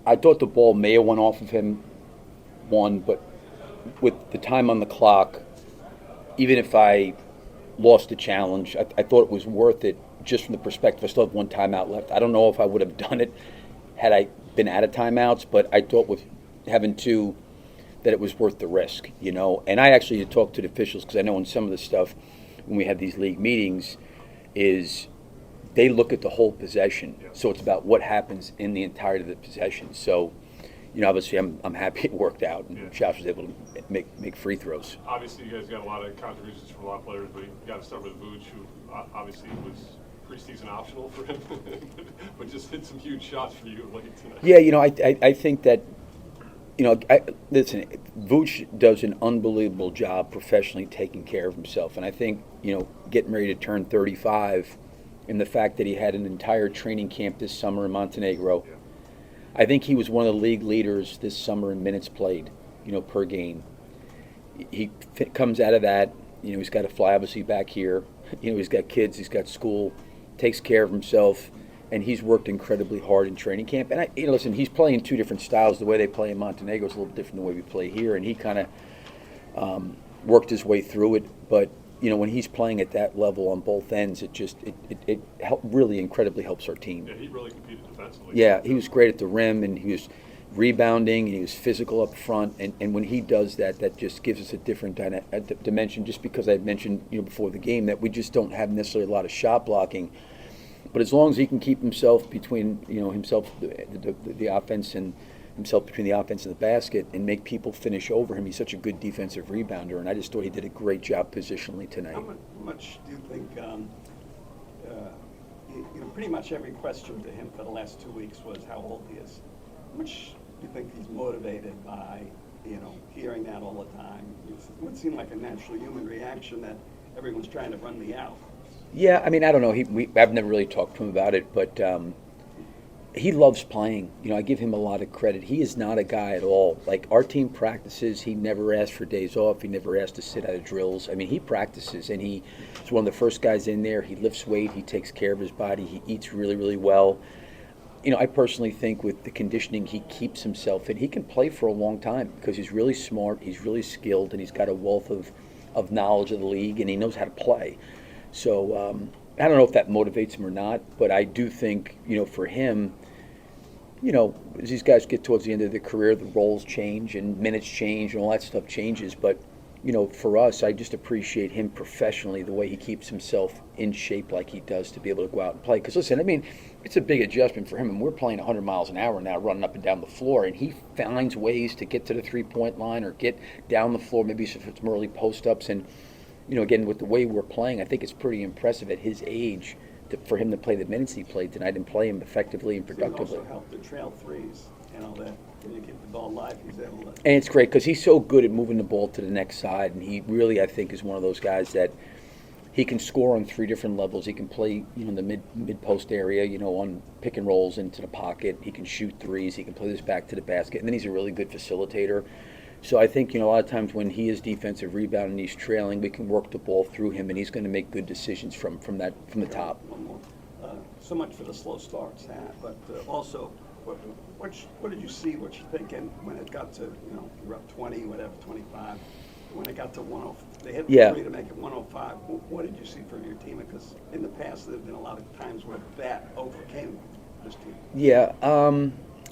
I thought the ball may have went off of him, one, but with the time on the clock, even if I lost the challenge, I thought it was worth it just from the perspective I still have one timeout left. I don't know if I would have done it had I been out of timeouts, but I thought with having two that it was worth the risk, you know. And I actually had talked to the officials because I know in some of the stuff when we have these league meetings is they look at the whole possession. So it's about what happens in the entirety of the possession. So, you know, obviously I'm happy it worked out and Josh was able to make free throws. Obviously, you guys got a lot of contributions from a lot of players, but you got to start with Vuce, who obviously was preseason optional for him, but just hit some huge shots for you late tonight. Yeah, you know, I think that, you know, listen, Vuce does an unbelievable job professionally taking care of himself. And I think, you know, getting ready to turn 35 and the fact that he had an entire training camp this summer in Montenegro, I think he was one of the league leaders this summer in minutes played, you know, per game. He comes out of that, you know, he's got to fly obviously back here. You know, he's got kids, he's got school, takes care of himself, and he's worked incredibly hard in training camp. And you know, listen, he's playing two different styles. The way they play in Montenegro is a little different than the way we play here, and he kind of worked his way through it. But you know, when he's playing at that level on both ends, it really incredibly helps our team. Yeah, he really competed defensively. Yeah, he was great at the rim, and he was rebounding, and he was physical up front. And when he does that, that just gives us a different dimension. Just because I mentioned, you know, before the game that we just don't have necessarily a lot of shot blocking. But as long as he can keep himself between, you know, himself, the offense and himself between the offense and the basket and make people finish over him, he's such a good defensive rebounder. And I just thought he did a great job positionally tonight. How much do you think, you know, pretty much every question to him for the last 2 weeks was how old he is. How much do you think he's motivated by, you know, hearing that all the time? It would seem like a natural human reaction that everyone's trying to run me out. Yeah, I mean, I don't know. I've never really talked to him about it, but he loves playing. You know, I give him a lot of credit. He is not a guy at all. Like, our team practices, he never asks for days off. He never asks to sit out of drills. I mean, he practices, and he's one of the first guys in there. He lifts weight. He takes care of his body. He eats really, really well. You know, I personally think with the conditioning he keeps himself in, he can play for a long time because he's really smart, he's really skilled, and he's got a wealth of knowledge of the league, and he knows how to play. So I don't know if that motivates him or not, but I do think, you know, for him, you know, as these guys get towards the end of their career, the roles change and minutes change and all that stuff changes. But, you know, for us, I just appreciate him professionally, the way he keeps himself in shape like he does to be able to go out and play. Because, listen, I mean, it's a big adjustment for him. And we're playing 100 miles an hour now, running up and down the floor. And he finds ways to get to the three-point line or get down the floor, maybe if it's some early post-ups. And, you know, again, with the way we're playing, I think it's pretty impressive at his age for him to play the minutes he played tonight and play him effectively and productively. It also helped the trail threes, you know, that when you keep the ball live, he's able to. And it's great because he's so good at moving the ball to the next side, and he really, I think, is one of those guys that he can score on three different levels. He can play, you know, in the mid post area, you know, on pick and rolls into the pocket. He can shoot threes. He can play this back to the basket, and then he's a really good facilitator. So I think, you know, a lot of times when he is defensive rebound and he's trailing, we can work the ball through him, and he's going to make good decisions from the top. One more. So much for the slow starts, but also, what did you see? What you thinking when it got to, you know, you're up 20, whatever, 25. When it got to 105, they hit the three to make it 105. What did you see from your team? Because in the past, there have been a lot of times where that overcame this team. Yeah.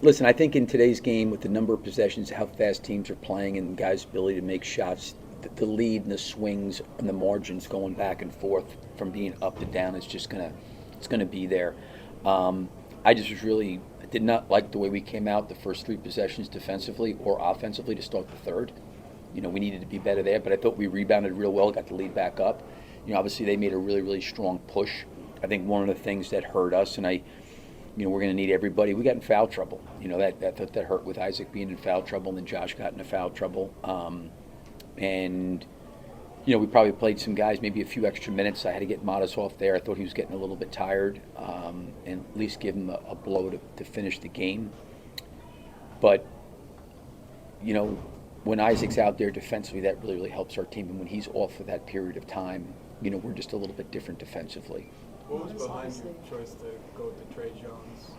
Listen, I think in today's game, with the number of possessions, how fast teams are playing, and guys' ability to make shots, the lead and the swings and the margins going back and forth from being up to down is just it's gonna be there. I did not like the way we came out the first three possessions defensively or offensively to start the third. You know, we needed to be better there, but I thought we rebounded real well, got the lead back up. You know, obviously they made a really, really strong push. I think one of the things that hurt us, and you know, we're going to need everybody. We got in foul trouble. You know, that hurt with Isaac being in foul trouble, and then Josh got into foul trouble. And, you know, we probably played some guys maybe a few extra minutes. I had to get Modest off there. I thought he was getting a little bit tired, and at least give him a blow to finish the game. But, you know, when Isaac's out there defensively, that really, really helps our team. And when he's off for that period of time, you know, we're just a little bit different defensively. What was behind your choice to go to Trey Jones?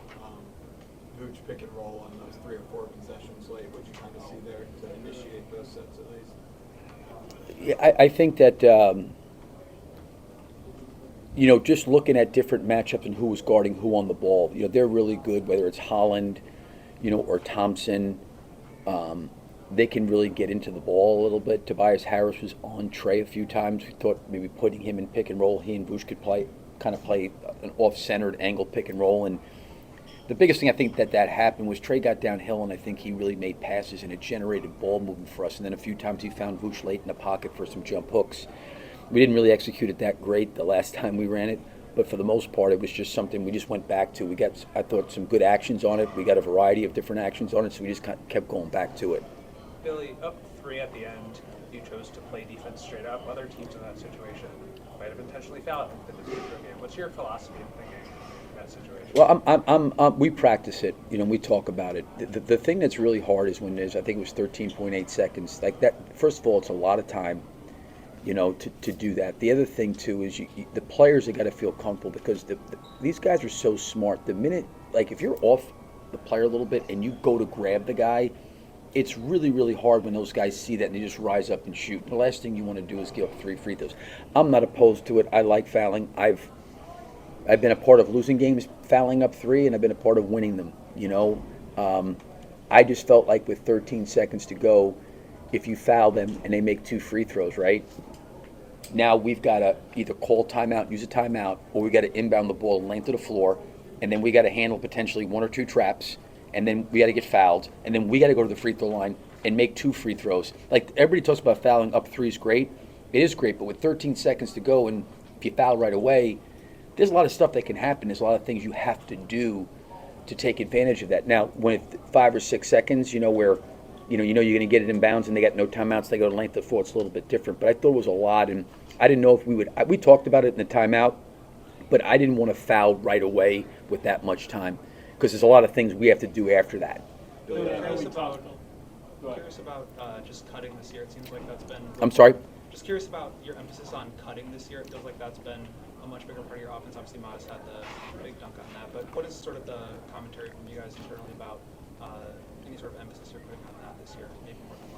Vooch pick and roll on those 3 or 4 possessions late? What you kind of see there to initiate those sets at least? Yeah, I think that, just looking at different matchups and who was guarding who on the ball, they're really good, whether it's Holland, or Thompson. They can really get into the ball a little bit. Tobias Harris was on Trey a few times. We thought maybe putting him in pick and roll, he and Vuce could play an off-centered angle pick and roll. And the biggest thing I think that happened was Trey got downhill, and I think he really made passes, and it generated ball movement for us. And then a few times he found Vuce late in the pocket for some jump hooks. We didn't really execute it that great the last time we ran it, but for the most part, it was just something we just went back to. We got, I thought, some good actions on it. We got a variety of different actions on it, so we just kept going back to it. Billy, up 3 at the end, you chose to play defense straight up. Other teams in that situation might have intentionally fouled in the free throw game. What's your philosophy of thinking in that situation? Well, we practice it. We talk about it. The thing that's really hard is when there's, I think it was 13.8 seconds. Like that. First of all, it's a lot of time, to do that. The other thing too is the players have got to feel comfortable because these guys are so smart. The minute, like if you're off the player a little bit and you go to grab the guy, it's really, really hard when those guys see that and they just rise up and shoot. The last thing you want to do is give up 3 free throws. I'm not opposed to it. I like fouling. I've been a part of losing games fouling up 3, and I've been a part of winning them. I just felt like with 13 seconds to go, if you foul them and they make 2 free throws, right? Now we've got to either call timeout, use a timeout, or we got to inbound the ball length of the floor, and then we got to handle potentially 1 or 2 traps. And then we got to get fouled, and then we got to go to the free throw line and make 2 free throws. Like everybody talks about fouling up 3 is great. It is great, but with 13 seconds to go, and if you foul right away, there's a lot of stuff that can happen. There's a lot of things you have to do to take advantage of that. Now, when it's 5 or 6 seconds, where you're going to get it in bounds and they got no timeouts, they go to length of the floor, it's a little bit different. But I thought it was a lot, and I didn't know if we talked about it in the timeout, but I didn't want to foul right away with that much time, because there's a lot of things we have to do after that. Curious about just cutting this year. It seems like that's been. I'm sorry? Just curious about your emphasis on cutting this year. It feels like that's been a much bigger part of your offense. Obviously, Modest had the big dunk on that. But what is sort of the commentary from you guys internally about any sort of emphasis you're putting on that this year, maybe more than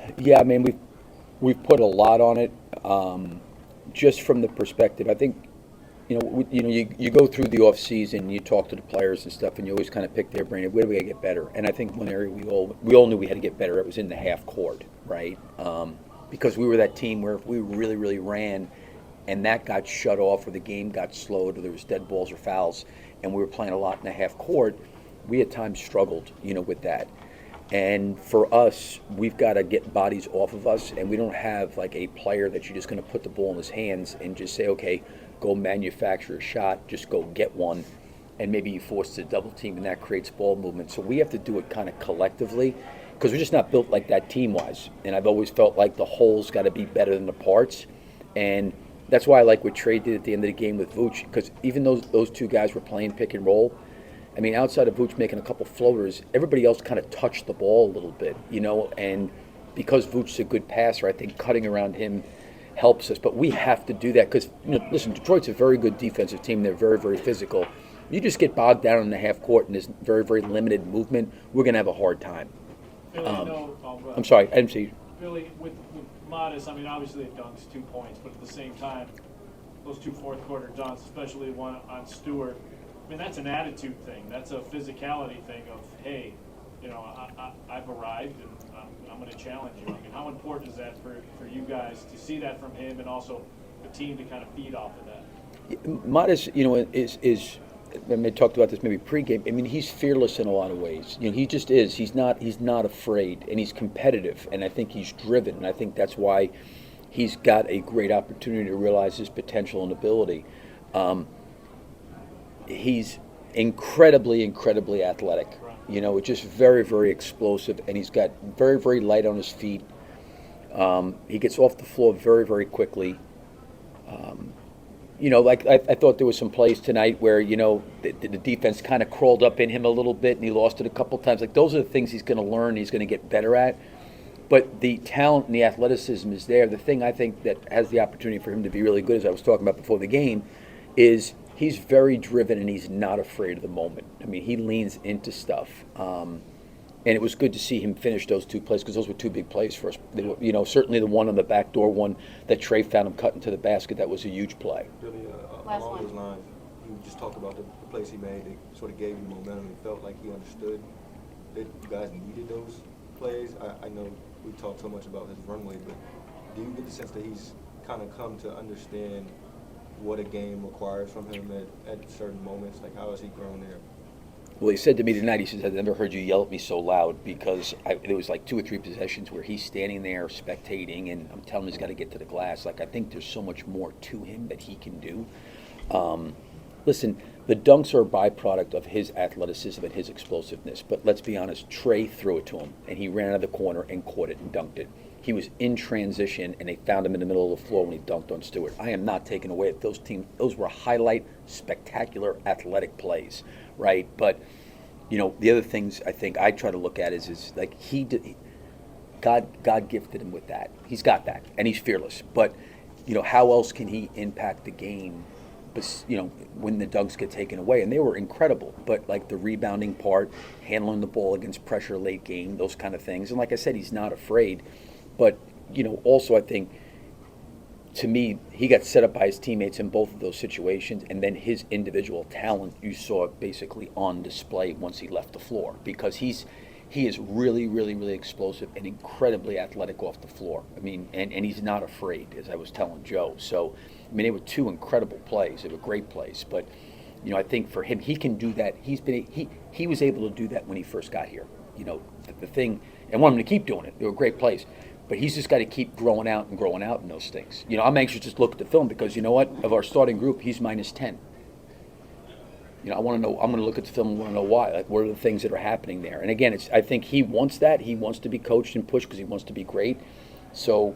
last? Yeah, I mean, we've put a lot on it, just from the perspective. I think, you go through the off season, you talk to the players and stuff, and you always kind of pick their brain. Where do we got to get better? And I think one area we all knew we had to get better. It was in the half court, right? Because we were that team where if we really, really ran, and that got shut off, or the game got slowed, or there was dead balls or fouls, and we were playing a lot in the half court, we at times struggled, with that. And for us, we've got to get bodies off of us, and we don't have like a player that you're just going to put the ball in his hands and just say, okay, go manufacture a shot, just go get one, and maybe you force the double team, and that creates ball movement. So we have to do it kind of collectively, because we're just not built like that team-wise. And I've always felt like the whole's got to be better than the parts, and that's why I like what Trey did at the end of the game with Vuce, because even those 2 guys were playing pick and roll. I mean, outside of Vuce making a couple floaters, everybody else kind of touched the ball a little bit, and because Vuce's a good passer, I think cutting around him helps us. But we have to do that because, listen, Detroit's a very good defensive team. They're very, very physical. You just get bogged down in the half court and there's very, very limited movement, we're going to have a hard time. Billy, I'm sorry, I didn't see. Billy, with Modest, I mean, obviously it dunks 2 points, but at the same time, those 2 fourth-quarter dunks, especially one on Stewart, I mean, that's an attitude thing. That's a physicality thing of, hey, I've arrived and I'm going to challenge you. I mean, how important is that for you guys to see that from him, and also the team to kind of feed off of that? Modest, is I mean, talked about this maybe pregame. I mean, he's fearless in a lot of ways. He just is. He's not afraid, and he's competitive, and I think he's driven, and I think that's why he's got a great opportunity to realize his potential and ability. He's incredibly, incredibly athletic. It's just very, very explosive, and he's got very, very light on his feet. He gets off the floor very, very quickly. Like I thought there was some plays tonight where, the defense kind of crawled up in him a little bit, and he lost it a couple times. Like, those are the things he's going to learn, he's going to get better at. But the talent and the athleticism is there. The thing I think that has the opportunity for him to be really good, as I was talking about before the game, is He's very driven, and he's not afraid of the moment. I mean, he leans into stuff. And it was good to see him finish those two plays because those were two big plays for us. They were, certainly the one on the backdoor one that Trey found him cutting to the basket. That was a huge play. Really, along those lines, you just talked about the plays he made. It sort of gave you momentum. It felt like he understood that you guys needed those plays. I know we talked so much about his runway, but do you get the sense that he's kind of come to understand what a game requires from him at certain moments? Like, how has he grown there? Well, he said to me tonight, he says, I've never heard you yell at me so loud because there was like 2 or 3 possessions where he's standing there spectating, and I'm telling him he's got to get to the glass. Like, I think there's so much more to him that he can do. Listen, the dunks are a byproduct of his athleticism and his explosiveness. But let's be honest, Trey threw it to him, and he ran out of the corner and caught it and dunked it. He was in transition, and they found him in the middle of the floor when he dunked on Stewart. I am not taking away that those were highlight, spectacular, athletic plays, right? But, the other things I think I try to look at is like God gifted him with that. He's got that, and he's fearless. But, how else can he impact the game? But, when the dunks get taken away, and they were incredible. But like the rebounding part, handling the ball against pressure late game, those kind of things. And like I said, he's not afraid. But, also I think, to me, he got set up by his teammates in both of those situations, and then his individual talent, you saw it basically on display once he left the floor, because he is really, really, really explosive and incredibly athletic off the floor. I mean, and he's not afraid, as I was telling Joe. So, I mean, they were 2 incredible plays. They were great plays. But, I think for him, he can do that. He was able to do that when he first got here. The thing, and want him to keep doing it. They were great plays. But he's just got to keep growing out in those things. I'm anxious to just look at the film because, you know what? Of our starting group, he's minus 10. I want to know. I'm going to look at the film and want to know why. Like, what are the things that are happening there? And again, I think he wants that. He wants to be coached and pushed because he wants to be great. So,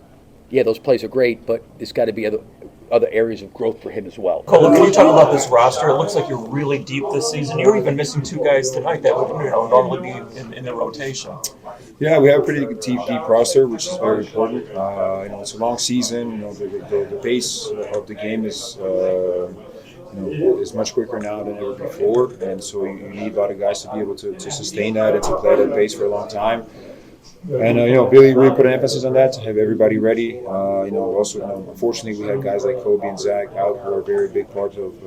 yeah, those plays are great, but there's got to be other areas of growth for him as well. Cole, can you talk about this roster? It looks like you're really deep this season. You're even missing 2 guys tonight that would normally be in the rotation. Yeah, we have a pretty deep roster, which is very important. It's a long season. The pace of the game is is much quicker now than ever before, and so you need a lot of guys to be able to sustain that and to play that pace for a long time. And Billy really put an emphasis on that to have everybody ready. Also, unfortunately, we had guys like Coby and Zach out who are a very big part of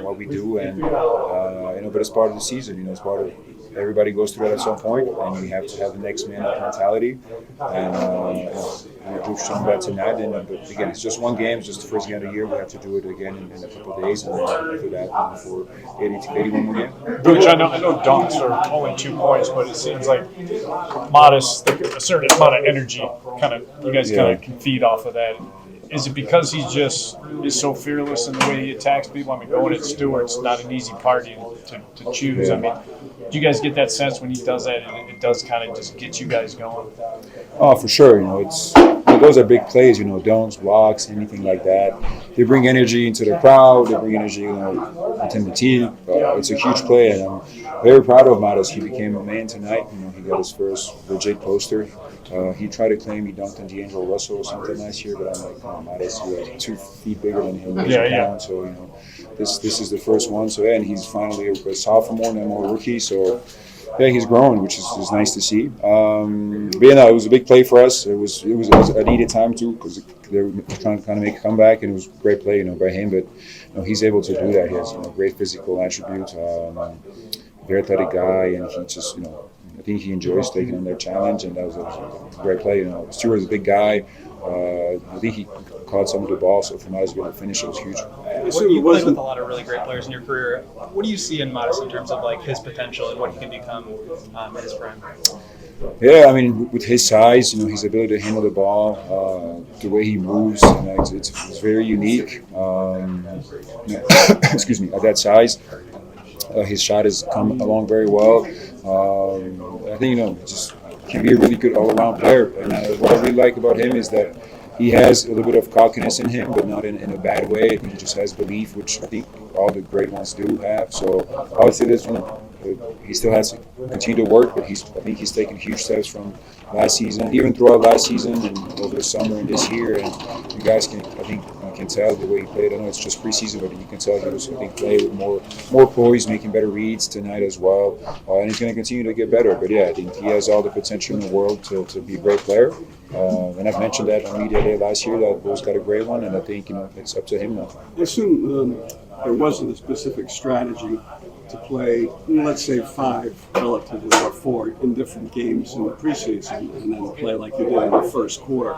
what we do, and but it's part of the season. It's part of everybody goes through that at some point, and you have to have the next man up mentality. And we've shown that tonight. But again, it's just one game. It's just the first game of the year. We have to do it again in a couple of days, and then after that, for 81 more game. Which I know dunks are only 2 points, but it seems like modest, a certain amount of energy. You guys can feed off of that. Is it because he just is so fearless in the way he attacks people? I mean, going at Stewart's not an easy party to choose. I mean, do you guys get that sense when he does that, and it does kind of just get you guys going? Oh, for sure. Those are big plays. Dunks, blocks, anything like that. They bring energy into the crowd. They bring energy, within the team. It's a huge play, and I'm very proud of Matas. He became a man tonight. He got his first legit poster. He tried to claim he dunked on D'Angelo Russell or something last year, but I'm like, come on, Matas, you're 2 feet bigger than him. Yeah. So this is the first one. So and he's finally a sophomore, no more rookie. So. Yeah, he's growing, which is nice to see. But it was a big play for us. It was a needed time too, because they were trying to kind of make a comeback, and it was a great play, by him. But he's able to do that. He has great physical attributes, very athletic guy, and he just I think he enjoys taking on their challenge, and that was a great play. Stewart is a big guy. I think he caught some of the ball, so for Matas to be able to finish, it was huge. You played with a lot of really great players in your career. What do you see in Matas in terms of his potential and what he can become in his prime? Yeah, I mean, with his size, his ability to handle the ball, the way he moves, it's very unique. Excuse me, at that size, his shot has come along very well. I think just can be a really good all-around player. And what I really like about him is that he has a little bit of cockiness in him, but not in a bad way. I think he just has belief, which I think all the great ones do have. So obviously this one, he still has to continue to work, but I think he's taken huge steps from last season, even throughout last season and over the summer and this year. And you guys can, I think, You can tell the way he played. I know it's just preseason, but you can tell he was a big play with more poise, making better reads tonight as well. And he's going to continue to get better. But yeah, I think he has all the potential in the world to be a great player. And I've mentioned that on Media Day last year that Bulls got a great one, and I think it's up to him now. I assume there wasn't a specific strategy to play, let's say, 5 relatively or 4 in different games in the preseason, and then play like you did in the first quarter.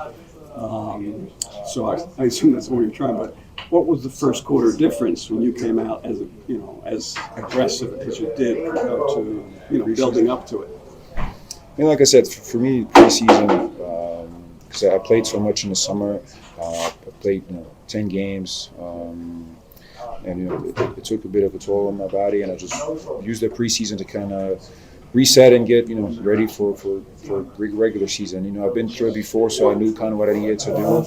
So I assume that's what you're trying. But what was the first quarter difference when you came out as as aggressive as you did compared to building up to it? I mean, like I said, for me, preseason, because I played so much in the summer, I played 10 games, and it took a bit of a toll on my body, and I just used the preseason to kind of reset and get ready for regular season. I've been through it before, so I knew kind of what I needed to do.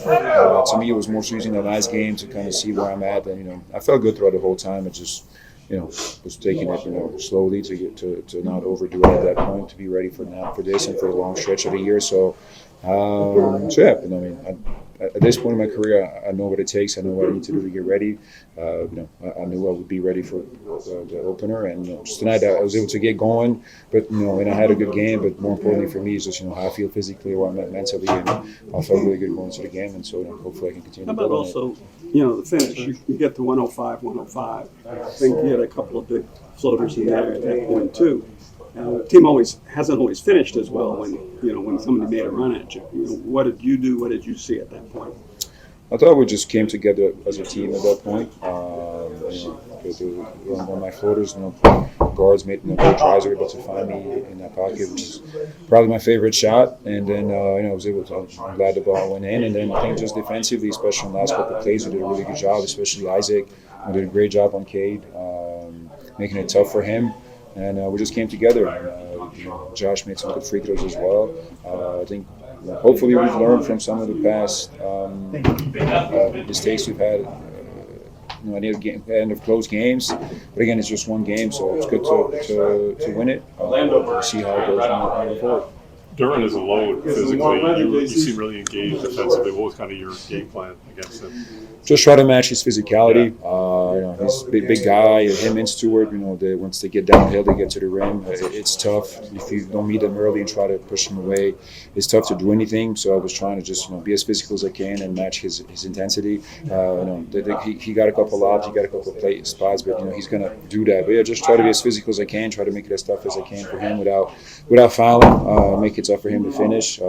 To me, it was more so using the last game to kind of see where I'm at, and I felt good throughout the whole time. It just was taking it slowly to get to not overdo it at that point, to be ready for this and for a long stretch of the year. So yeah, at this point in my career, I know what it takes. I know what I need to do to get ready. I knew I would be ready for the opener, and just tonight I was able to get going. But and I had a good game. But more importantly for me is just how I feel physically, where I'm at mentally, and I felt really good going into the game. And so hopefully I can continue. How to about build on also the finish? You get to 105. I think you had a couple of big floaters in there at that point too. The team hasn't always finished as well when somebody made a run at you. What did you do? What did you see at that point? I thought we just came together as a team at that point. One of my floaters, guards made great tries, were able to find me in that pocket, which is probably my favorite shot. And then I was able to. I'm glad the ball went in. And then I think just defensively, especially in the last couple of plays, we did a really good job. Especially Isaac, we did a great job on Cade, making it tough for him. And we just came together. And, Josh made some good free throws as well. I think hopefully we've learned from some of the past mistakes we've had at the end of close games. But again, it's just one game, so it's good to win it. We'll see how it goes moving forward. During his load physically, you seem really engaged defensively. What was kind of your game plan against him? Just try to match his physicality. He's a big guy. Him and Stewart, once they get downhill, they get to the rim. It's tough if you don't meet them early and try to push them away. It's tough to do anything. So I was trying to just be as physical as I can and match his intensity. He got a couple lobs, he got a couple play spots, but he's gonna do that. But yeah, just try to be as physical as I can. Try to make it as tough as I can for him without fouling. Make it tough for him to finish.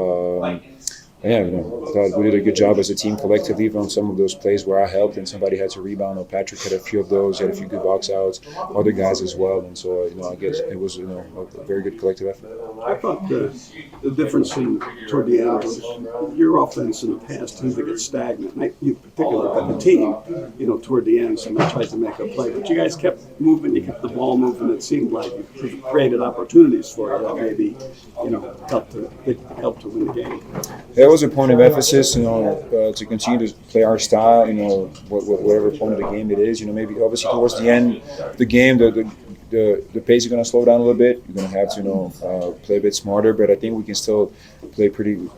I thought we did a good job as a team collectively on some of those plays where I helped and somebody had to rebound. Patrick had a few of those, had a few good box outs, other guys as well. And so, I guess it was, a very good collective effort. I thought the difference toward the end was your offense in the past tends to get stagnant. You particularly got the team, toward the end, somebody tries to make a play. But you guys kept moving, you kept the ball moving. It seemed like you created opportunities for you that maybe, helped to win the game. That was a point of emphasis, to continue to play our style, whatever point of the game it is. Maybe obviously towards the end of the game, the pace is going to slow down a little bit. You're going to have to, play a bit smarter, but I think we can still play pretty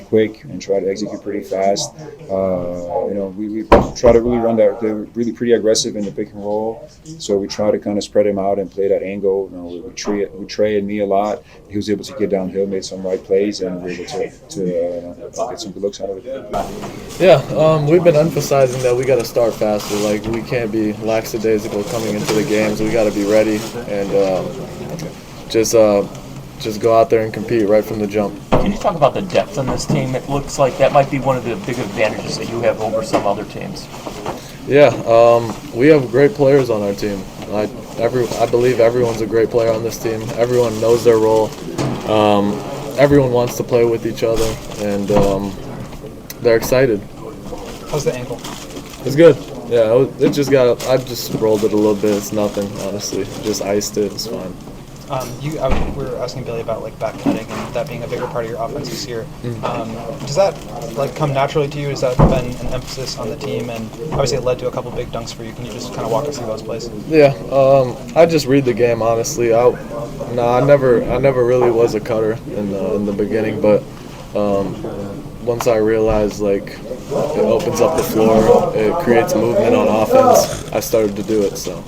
quick and try to execute pretty fast. We try to really run that. They're really pretty aggressive in the pick and roll, so we try to kind of spread him out and play that angle. We Trey and me a lot. He was able to get downhill, made some right plays, and we were able to get some good looks out of it. Yeah, we've been emphasizing that we got to start faster. Like, we can't be lackadaisical coming into the games. We got to be ready and just go out there and compete right from the jump. Can you talk about the depth on this team? It looks like that might be one of the big advantages that you have over some other teams. Yeah, we have great players on our team. I believe everyone's a great player on this team. Everyone knows their role. Everyone wants to play with each other, and they're excited. How's the ankle? It's good. Yeah, I just rolled it a little bit. It's nothing, honestly. Just iced it. It's fine. We were asking Billy about back cutting and that being a bigger part of your offense this year. Does that come naturally to you? Has that been an emphasis on the team? And obviously it led to a couple big dunks for you. Can you just kind of walk us through those plays? Yeah, I just read the game honestly. I never really was a cutter in the beginning, but once I realized it opens up the floor, it creates movement on offense. I started to do it, so.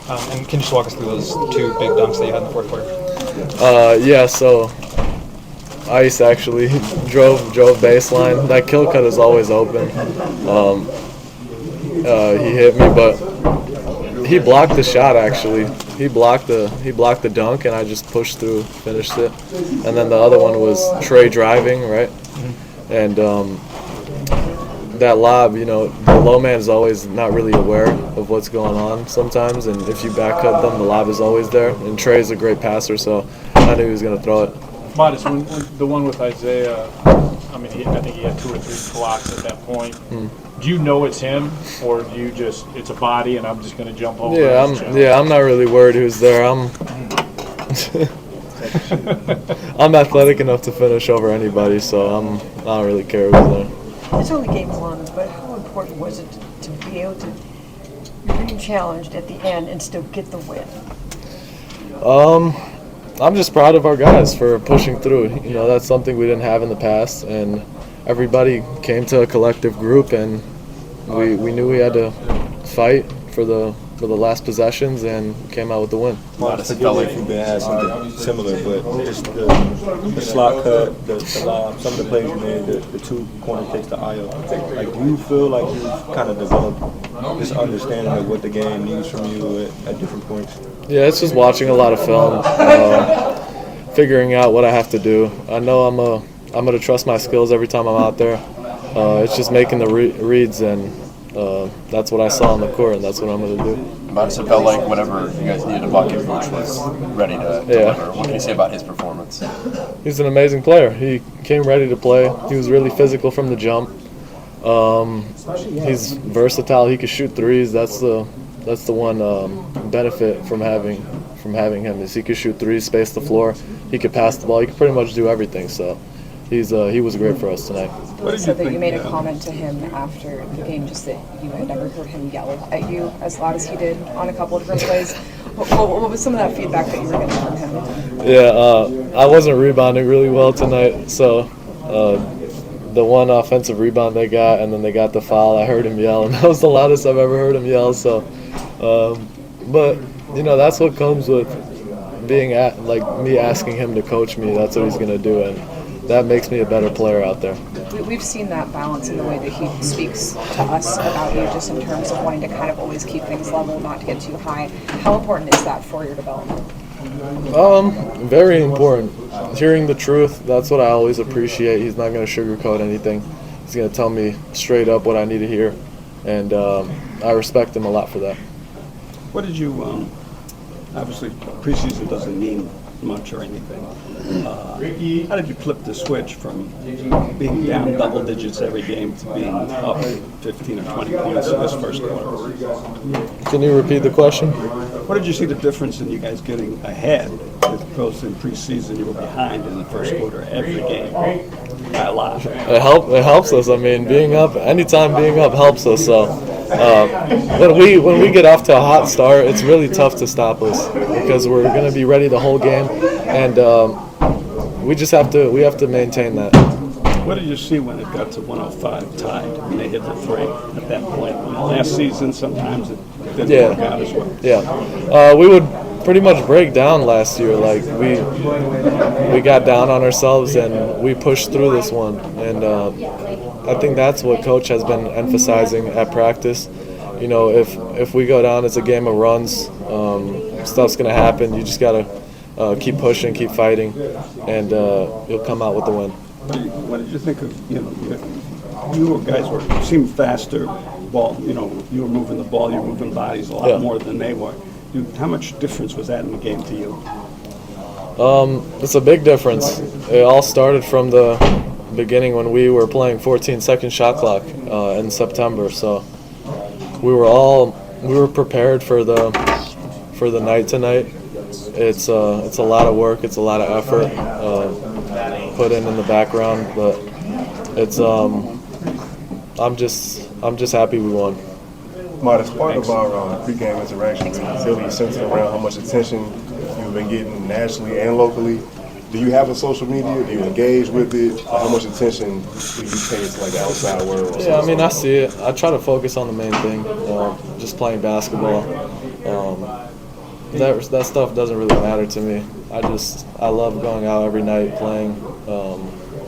And can you just walk us through those two big dunks that you had in the fourth quarter? Yeah, so Ice actually drove baseline. That kill cut is always open. He hit me, but he blocked the shot actually. He blocked the dunk, and I just pushed through, finished it. And then the other one was Trey driving, right? And that lob, the low man is always not really aware of what's going on sometimes, and if you back cut them, the lob is always there. And Trey's a great passer, so I knew he was going to throw it. Modest, when the one with Isaiah, I think he had 2 or 3 blocks at that point. Do you know it's him, or do you just, it's a body and I'm just going to jump over? I'm not really worried who's there. I'm athletic enough to finish over anybody, so I don't really care who's there. It's only game 1, but how important was it to be able to be challenged at the end and still get the win? I'm just proud of our guys for pushing through. That's something we didn't have in the past, and everybody came to a collective group, and we knew we had to fight for the last possessions and came out with the win. Modest, it felt like you've been asked something similar, but just the slot cut, the lob, some of the plays you made, the 2 corner kicks to Ayo. Like, do you feel like you've kind of developed this understanding of what the game needs from you at different points? Yeah, it's just watching a lot of film, figuring out what I have to do. I know I'm going to trust my skills every time I'm out there. It's just making the reads, and that's what I saw on the court, and that's what I'm going to do. Modest, it felt like whenever you guys needed a bucket, Vuce was ready to deliver. What can you say about his performance? He's an amazing player. He came ready to play. He was really physical from the jump. He's versatile. He can shoot threes. That's the one benefit from having him is he could shoot threes, space the floor. He could pass the ball. He could pretty much do everything. So he was great for us tonight. You said that you made a comment to him after the game, just that you had never heard him yell at you as loud as he did on a couple of different plays. What was some of that feedback that you were getting from him? Yeah, I wasn't rebounding really well tonight, so the one offensive rebound they got, and then they got the foul, I heard him yell, and that was the loudest I've ever heard him yell. So, but that's what comes with being me asking him to coach me. That's what he's going to do, and that makes me a better player out there. We've seen that balance in the way that he speaks to us about you, just in terms of wanting to kind of always keep things level, not to get too high. How important is that for your development? Very important. Hearing the truth, that's what I always appreciate. He's not going to sugarcoat anything. He's going to tell me straight up what I need to hear, and I respect him a lot for that. What did you, obviously preseason doesn't mean much or anything. How did you flip the switch from being down double digits every game to being up 15 or 20 points in this first quarter? Can you repeat the question? What did you see the difference in you guys getting ahead as opposed to in preseason you were behind in the first quarter every game by a lot? It helps us. I mean, anytime being up helps us. So when we get off to a hot start, it's really tough to stop us because we're going to be ready the whole game, and we have to maintain that. What did you see when it got to 105 tied when they hit the 3 at that point? Last season, sometimes it didn't work out as well. Yeah, we would pretty much break down last year. Like we got down on ourselves and we pushed through this one. And I think that's what Coach has been emphasizing at practice. If we go down, it's a game of runs. Stuff's gonna happen. You just gotta keep pushing, keep fighting, and you'll come out with the win. What did you think of, you guys seemed faster, ball, you were moving the ball, you were moving bodies a lot more than they were. How much difference was that in the game to you? It's a big difference. It all started from the beginning when we were playing 14-second shot clock in September. So we were prepared for the night tonight. It's a lot of work. It's a lot of effort put in the background, but it's I'm just happy we won. Modest, part of our pregame interaction with Buzelis centered around how much attention you've been getting nationally and locally. Do you have a social media? Do you engage with it? How much attention do you pay to like the outside world? Yeah, I mean, I see it. I try to focus on the main thing, just playing basketball. That stuff doesn't really matter to me. I love going out every night, playing,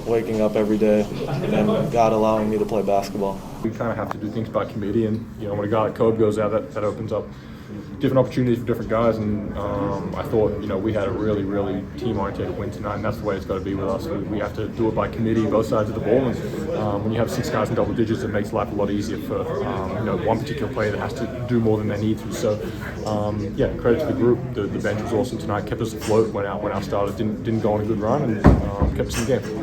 waking up every day, and God allowing me to play basketball. We kind of have to do things by committee, and when a guy like Coby goes out, that opens up different opportunities for different guys. And I thought we had a really, really team-oriented win tonight, and that's the way it's got to be with us. We have to do it by committee, both sides of the ball. And when you have 6 guys in double digits, it makes life a lot easier for one particular player that has to do more than they need to. So credit to the group. The bench was awesome tonight, kept us afloat when our starters didn't go on a good run, and kept us in the game.